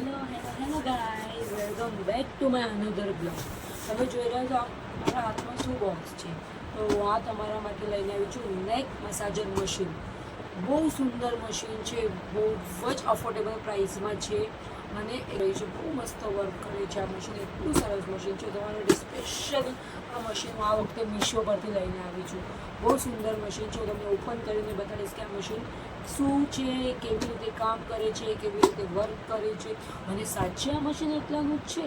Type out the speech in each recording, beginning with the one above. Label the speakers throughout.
Speaker 1: Hello guys, welcome back to my another blog. તમે જોઈ રહ્યા છો મારા હાથમાં શું બોક્સ છે. તો આ તમારા માટે લઈને આવી છું નેક મસાજર મશીન. બહુ સુંદર મશીન છે, બહુ જ અફોર્ડેબલ પ્રાઇસમાં છે અને એ રહી છે. બહુ મસ્ત વર્ક કરે છે આ મશીન, એટલું સરસ મશીન છે. તમારા માટે સ્પેશિયલી આ મશીન હું આ વખતે મીશો પરથી લઈને આવી છું. બહુ સુંદર મશીન છે. હું તમને ઓપન કરીને બતાવીશ કે આ મશીન શું છે, કેવી રીતે કામ કરે છે, કેવી રીતે વર્ક કરે છે અને સાચે આ મશીન એટલાનું જ છે.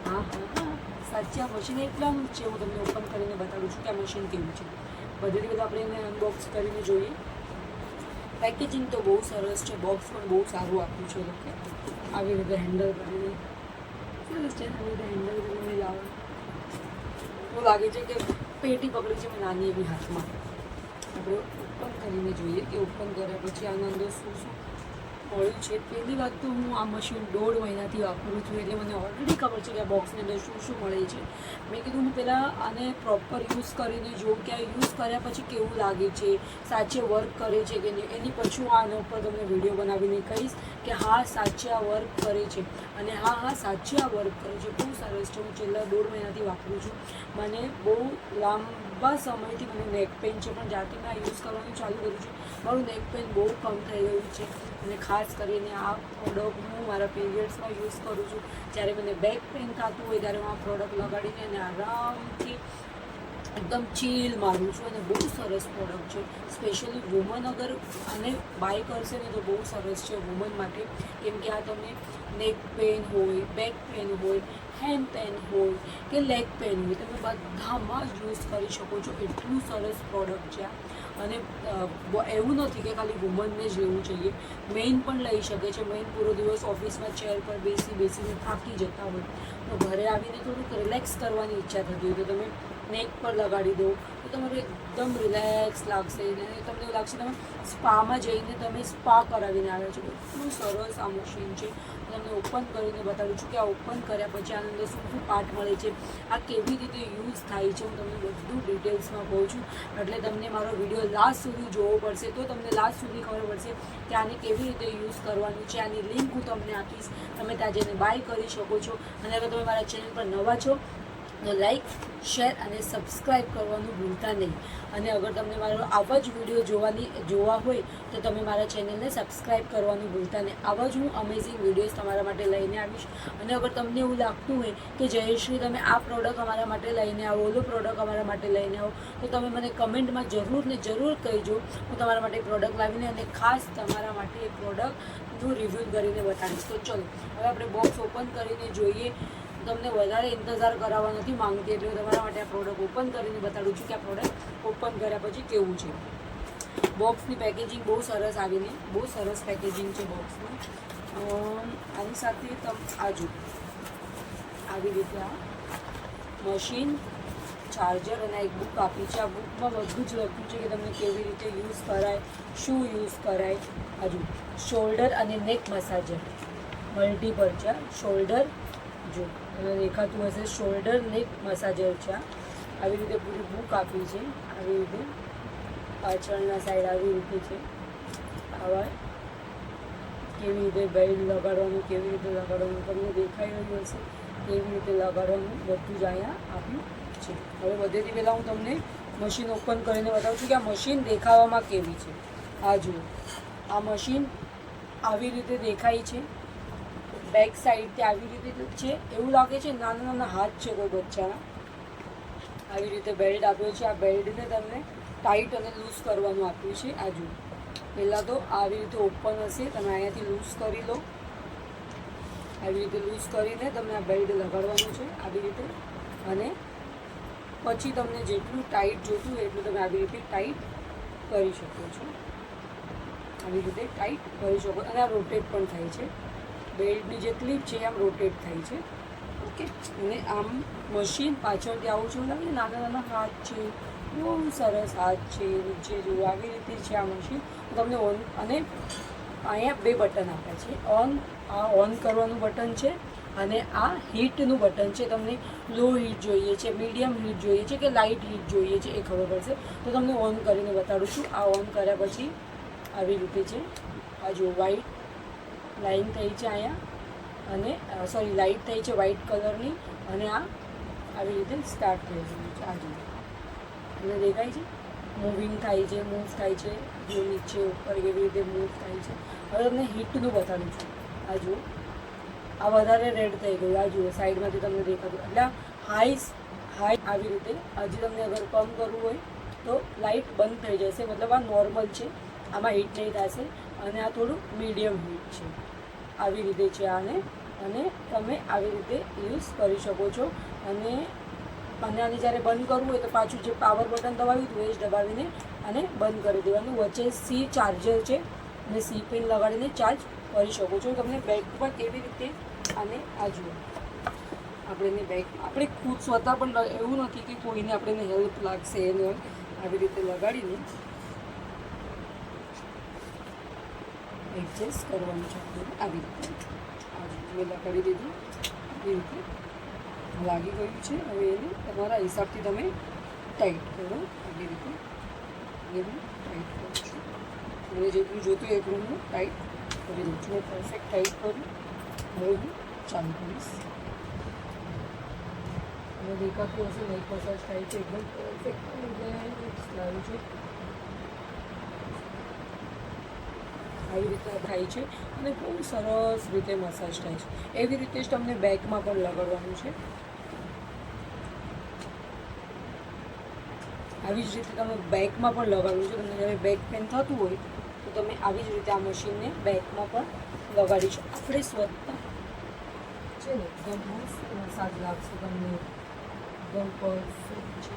Speaker 1: હા હા હા, સાચે આ મશીન એટલાનું જ છે. હું તમને ઓપન કરીને બતાવું છું કે આ મશીન કેવું છે. બધી રીતે આપણે એને અનબોક્સ કરીને જોઈએ. પેકેજિંગ તો બહુ સરસ છે, બોક્સ પણ બહુ સારું આપ્યું છે. લોકો આવી રીતે હેન્ડલ કરીને સરસ છે. આવી રીતે હેન્ડલ કરીને લાવો, એવું લાગે છે કે પેટી પકડી છે મેં નાની એવી હાથમાં. આપણે ઓપન કરીને જોઈએ કે ઓપન કર્યા પછી આના અંદર શું શું મળ્યું છે. પહેલી વાત તો હું આ મશીન 1.5 મહિનાથી વાપરું છું, એટલે મને ઓલરેડી ખબર છે કે આ બોક્સની અંદર શું શું મળે છે. મેં કીધું હું પહેલાં આને પ્રોપર યુઝ કરીને જોઉં કે આ યુઝ કર્યા પછી કેવું લાગે છે, સાચે વર્ક કરે છે કે નહીં. એની પછી હું આના ઉપર તમને વિડીયો બનાવીને કહીશ કે હા સાચે આ વર્ક કરે છે અને હા સાચે આ વર્ક કરે છે. બહુ સરસ છે. હું છેલ્લા 1.5 મહિનાથી વાપરું છું. મને બહુ લાંબા સમયથી મને નેક પેઇન છે, પણ જ્યારથી મેં આ યુઝ કરવાનું ચાલુ કર્યું છે મારું નેક પેઇન બહુ કમ થઈ ગયું છે. અને ખાસ કરીને આ પ્રોડક્ટ હું મારા પીરિયડ્સમાં યુઝ કરું છું. જ્યારે મને બેક પેઇન થતું હોય ત્યારે હું આ પ્રોડક્ટ લગાડીને અને આરામથી એકદમ ચીલ મારું છું અને બહુ સરસ પ્રોડક્ટ છે. સ્પેશિયલી વુમન અગર આને બાય કરશે ને તો બહુ સરસ છે વુમન માટે, કેમ કે આ તમને નેક પેઇન હોય, બેક પેઇન હોય, હેન્ડ પેઇન હોય કે લેગ પેઇન હોય, તમે બધામાં જ યુઝ કરી શકો છો. એટલું સરસ પ્રોડક્ટ છે આ. અને એવું નથી કે ખાલી વુમનને જ લેવું જોઈએ, મેઇન પણ લઈ શકે છે. મેઇન પૂરો દિવસ ઓફિસમાં ચેર પર બેસીને થાકી જતા હોય તો ઘરે આવીને થોડુંક રિલેક્સ કરવાની ઈચ્છા થતી હોય તો તમે નેક પર લગાડી દો તો તમારે એકદમ રિલેક્સ લાગશે અને તમને એવું લાગશે તમે સ્પામાં જઈને તમે સ્પા કરાવીને આવ્યા છો. એટલું સરસ આ મશીન છે. તમને ઓપન કરીને બતાવું છું કે આ ઓપન કર્યા પછી આની અંદર શું શું પાર્ટ મળે છે, આ કેવી રીતે યુઝ થાય છે. હું તમને બધું ડિટેલ્સમાં કહું છું, એટલે તમને મારો વિડીયો લાસ્ટ સુધી જોવો પડશે તો તમને લાસ્ટ સુધી ખબર પડશે કે આને કેવી રીતે યુઝ કરવાનું છે. આની લિંક હું તમને આપીશ, તમે ત્યાં જઈને બાય કરી શકો છો. અને અગર તમે મારા ચેનલ પર નવા છો તો લાઈક, શેર અને સબસ્ક્રાઈબ કરવાનું ભૂલતા નહીં. અને અગર તમને મારો આવા જ વિડીયો જોવા હોય તો તમે મારા ચેનલને સબસ્ક્રાઈબ કરવાનું ભૂલતા નહીં. આવા જ હું અમેઝિંગ વિડીયોઝ તમારા માટે લઈને આવીશ. અને અગર તમને એવું લાગતું હોય કે જયેશ્રી તમે આ પ્રોડક્ટ અમારા માટે લઈને આવો, ઓલો પ્રોડક્ટ અમારા માટે લઈને આવો, તો તમે મને કમેન્ટમાં જરૂર ને જરૂર કહેજો. હું તમારા માટે પ્રોડક્ટ લાવીને અને ખાસ તમારા માટે એ પ્રોડક્ટનું રિવ્યૂ કરીને બતાવીશ. તો ચલો હવે આપણે બોક્સ ઓપન કરીને જોઈએ. તમને વધારે ઇંતજાર કરાવવા નથી માંગતી, એટલે તમારા માટે આ પ્રોડક્ટ ઓપન કરીને બતાડું છું કે આ પ્રોડક્ટ ઓપન કર્યા પછી કેવું છે. બોક્સની પેકેજિંગ બહુ સરસ આવીને, બહુ સરસ પેકેજિંગ છે બોક્સનું. આની સાથે આજુ આવી રીતે આ મશીન, ચાર્જર અને એક બુક આપી છે. આ બુકમાં બધું જ લખ્યું છે કે તમને કેવી રીતે યુઝ કરાય, શું યુઝ કરાય. આજુ શોલ્ડર અને નેક મસાજર મલ્ટીપલ છે. શોલ્ડર જો તમને દેખાતું હશે, શોલ્ડર નેક મસાજર છે. આવી રીતે પૂરી બુક આપી છે. આવી રીતે પાછળના સાઈડ આવી રીતે છે. આવા કેવી રીતે બેલ્ટ લગાડવાનું, કેવી રીતે લગાડવાનું તમને દેખાઈ રહ્યું હશે, કેવી રીતે લગાડવાનું બધું જ અહીંયા આપ્યું છે. હવે બધેથી પહેલાં હું તમને મશીન ઓપન કરીને બતાવું છું કે આ મશીન દેખાવામાં કેવી છે. આ જુઓ, આ મશીન આવી રીતે દેખાય છે. બેક સાઈડથી આવી રીતે છે. એવું લાગે છે નાના નાના હાથ છે કોઈ બચ્ચાના. આવી રીતે બેલ્ટ આપ્યો છે. આ બેલ્ટને તમને ટાઈટ અને લૂઝ કરવાનું આપ્યું છે. આ જુઓ, પહેલાં તો આવી રીતે ઓપન હશે, તમે અહીંયાથી લૂઝ કરી લો. આવી રીતે લૂઝ કરીને તમને આ બેલ્ટ લગાડવાનું છે આવી રીતે. અને પછી તમને જેટલું ટાઈટ જોતું હોય એટલું તમે આવી રીતે ટાઈટ કરી શકો છો. આવી રીતે ટાઈટ કરી શકો. અને આ રોટેટ પણ થાય છે. બેલ્ટની જે ક્લિપ છે આમ રોટેટ થાય છે. ઓકે. અને આમ મશીન પાછળથી આવું છે, લાગે નાના નાના હાથ છે, બહુ સરસ હાથ છે. નીચે જુઓ આવી રીતે છે આ મશીન. તમને ઓન અને અહીંયા 2 બટન આપ્યા છે. આ ઓન કરવાનું બટન છે અને આ હીટનું બટન છે. તમને લો હીટ જોઈએ છે, મીડિયમ હીટ જોઈએ છે કે લાઇટ હીટ જોઈએ છે એ ખબર પડશે. તો તમને ઓન કરીને બતાડું છું. આ ઓન કર્યા પછી આવી રીતે છે. આ જો વ્હાઈટ લાઈન થઈ છે અહીંયા અને સોરી લાઇટ થઈ છે વ્હાઇટ કલરની, અને આ આવી રીતે સ્ટાર્ટ થઈ ગયું છે. આ જુઓ, તમને દેખાય છે મૂવિંગ થાય છે, મૂવ થાય છે, જો નીચે ઉપર એવી રીતે મૂવ થાય છે. હવે તમને હીટનું બતાડું છું. આ જુઓ, આ વધારે રેડ થઈ ગયું. આ જુઓ સાઈડમાંથી તમને દેખાતું, એટલે હાઈ આવી રીતે. હજી તમને અગર કમ કરવું હોય તો લાઇટ બંધ થઈ જશે, મતલબ આ નોર્મલ છે, આમાં હીટ નહીં થશે. અને આ થોડું મીડિયમ હીટ છે, આવી રીતે છે આને. અને તમે આવી રીતે યુઝ કરી શકો છો. અને આને જ્યારે બંધ કરવું હોય તો પાછું જે પાવર બટન દબાવ્યું હતું એ જ દબાવીને અને બંધ કરી દેવાનું. વચ્ચે સી ચાર્જર છે અને સી પિન લગાડીને ચાર્જ કરી શકો છો. તમને બેગ પર કેવી રીતે, અને આ જુઓ આપણે બેગ આપણે ખુદ સ્વતઃ પણ એવું નથી કે કોઈને આપણને હેલ્પ લાગશે એને આવી રીતે લગાડીને એડજસ્ટ કરવાનું છે. આવી રીતે મેં લગાડી દીધું, એ રીતે લાગી ગયું છે. હવે એને તમારા હિસાબથી તમે ટાઈટ કરો, આવી રીતે એને ટાઈટ કરું છું. મને જેટલું જોતું એટલું હું ટાઈટ કરી દઉં છું. હું પરફેક્ટ ટાઈટ કરું. હવે હું ચાલુ કરીશ. મને દેખાતું હશે નેક મસાજ થાય છે, એકદમ પરફેક્ટ લાવ્યું છે. આવી રીતે થાય છે અને બહુ સરસ રીતે મસાજ થાય છે. એવી રીતે જ તમને બેકમાં પણ લગાડવાનું છે. આવી જ રીતે તમે બેકમાં પણ લગાડવું છે. તમને જ્યારે બેક પેન થતું હોય તો તમે આવી જ રીતે આ મશીનને બેકમાં પણ લગાડી શકો. આપણે સ્વતઃ છે ને એકદમ મસ્ત મસાજ લાગશે તમને, એકદમ પરફેક્ટ છે.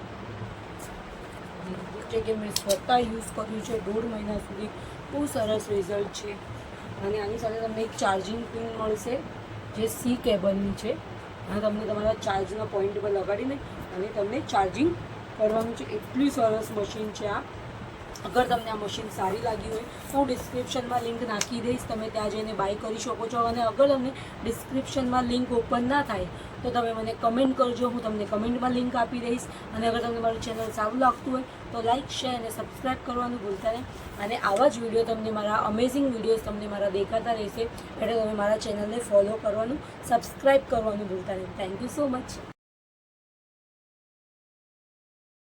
Speaker 1: કે મેં સ્વતઃ યુઝ કર્યું છે 1.5 મહિના સુધી, બહુ સરસ રિઝલ્ટ છે. અને આની સાથે તમને એક ચાર્જિંગ પિન મળશે જે સી કેબલની છે, અને તમને તમારા ચાર્જના પોઈન્ટ પર લગાડીને અને તમને ચાર્જિંગ કરવાનું છે. એટલી સરસ મશીન છે આ. અગર તમને આ મશીન સારી લાગી હોય તો હું ડિસ્ક્રિપ્શનમાં લિંક નાખી દઈશ, તમે ત્યાં જઈને બાય કરી શકો છો. અને અગર તમને ડિસ્ક્રિપ્શનમાં લિંક ઓપન ના થાય તો તમે મને કમેન્ટ કરજો, હું તમને કમેન્ટમાં લિંક આપી દઈશ. અને અગર તમને મારું ચેનલ સારું લાગતું હોય તો લાઇક, શેર અને સબસ્ક્રાઈબ કરવાનું ભૂલતા નહીં. અને આવા જ વિડીયો તમને, મારા અમેઝિંગ વિડીયોઝ તમને મારા દેખાતા રહેશે, એટલે તમે મારા ચેનલને ફોલો કરવાનું, સબસ્ક્રાઈબ કરવાનું ભૂલતા નહીં. Thank you so much.